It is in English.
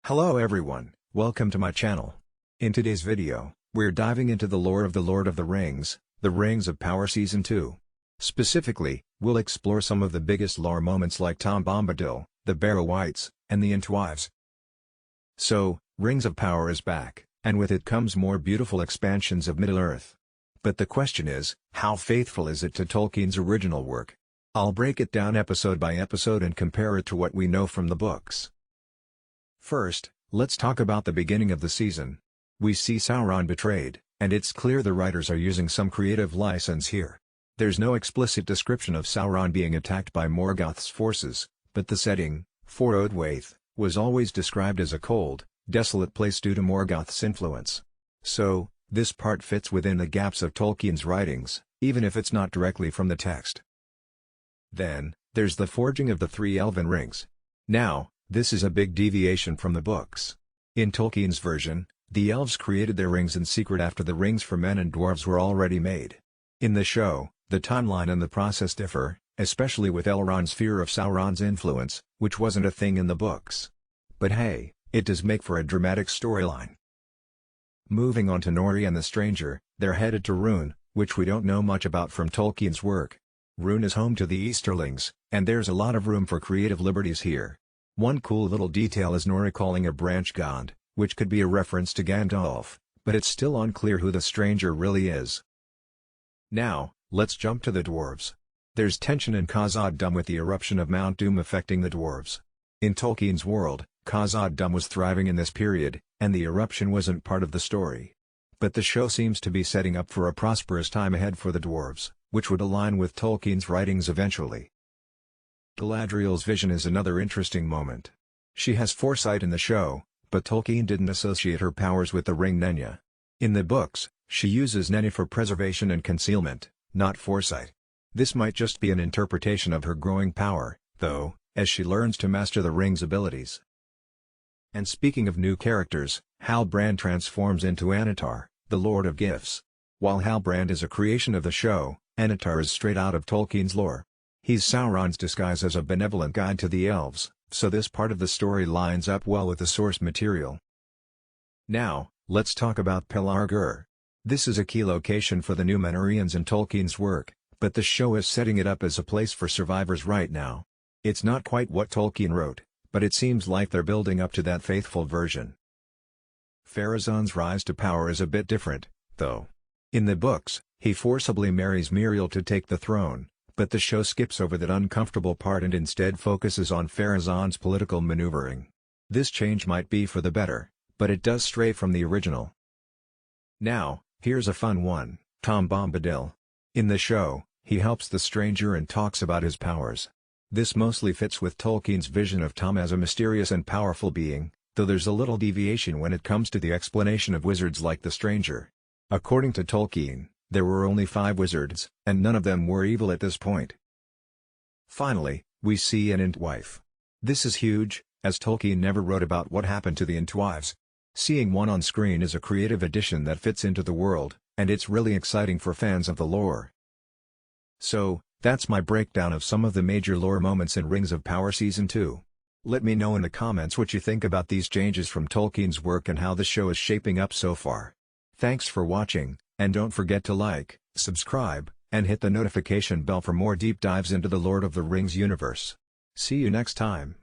Hello everyone, welcome to my channel. In today's video, we're diving into the lore of The Lord of the Rings, The Rings of Power Season 2. Specifically, we'll explore some of the biggest lore moments like Tom Bombadil, the Barrow-wights, and the Entwives. So, Rings of Power is back, and with it comes more beautiful expansions of Middle-earth. But the question is, how faithful is it to Tolkien's original work? I'll break it down episode by episode and compare it to what we know from the books. First, let's talk about the beginning of the season. We see Sauron betrayed, and it's clear the writers are using some creative license here. There's no explicit description of Sauron being attacked by Morgoth's forces, but the setting, for Odwaith, was always described as a cold, desolate place due to Morgoth's influence. So, this part fits within the gaps of Tolkien's writings, even if it's not directly from the text. Then, there's the forging of the three elven rings. Now, this is a big deviation from the books. In Tolkien's version, the elves created their rings in secret after the rings for men and dwarves were already made. In the show, the timeline and the process differ, especially with Elrond's fear of Sauron's influence, which wasn't a thing in the books. But hey, it does make for a dramatic storyline. Moving on to Nori and the Stranger, they're headed to Rhûn, which we don't know much about from Tolkien's work. Rhûn is home to the Easterlings, and there's a lot of room for creative liberties here. One cool little detail is Nori calling a branch God, which could be a reference to Gandalf, but it's still unclear who the stranger really is. Now, let's jump to the dwarves. There's tension in Khazad-dûm with the eruption of Mount Doom affecting the dwarves. In Tolkien's world, Khazad-dûm was thriving in this period, and the eruption wasn't part of the story. But the show seems to be setting up for a prosperous time ahead for the dwarves, which would align with Tolkien's writings eventually. Galadriel's vision is another interesting moment. She has foresight in the show, but Tolkien didn't associate her powers with the ring Nenya. In the books, she uses Nenya for preservation and concealment, not foresight. This might just be an interpretation of her growing power, though, as she learns to master the ring's abilities. And speaking of new characters, Halbrand transforms into Annatar, the Lord of Gifts. While Halbrand is a creation of the show, Annatar is straight out of Tolkien's lore. He's Sauron's disguise as a benevolent guide to the elves, so this part of the story lines up well with the source material. Now, let's talk about Pelargir. This is a key location for the Númenóreans in Tolkien's work, but the show is setting it up as a place for survivors right now. It's not quite what Tolkien wrote, but it seems like they're building up to that faithful version. Pharazôn's rise to power is a bit different, though. In the books, he forcibly marries Miriel to take the throne, but the show skips over that uncomfortable part and instead focuses on Pharazôn's political maneuvering. This change might be for the better, but it does stray from the original. Now, here's a fun one, Tom Bombadil. In the show, he helps the stranger and talks about his powers. This mostly fits with Tolkien's vision of Tom as a mysterious and powerful being, though there's a little deviation when it comes to the explanation of wizards like the stranger. According to Tolkien, there were only 5 wizards, and none of them were evil at this point. Finally, we see an Entwife. This is huge, as Tolkien never wrote about what happened to the Entwives. Seeing one on screen is a creative addition that fits into the world, and it's really exciting for fans of the lore. So, that's my breakdown of some of the major lore moments in Rings of Power Season 2. Let me know in the comments what you think about these changes from Tolkien's work and how the show is shaping up so far. Thanks for watching, and don't forget to like, subscribe, and hit the notification bell for more deep dives into the Lord of the Rings universe. See you next time.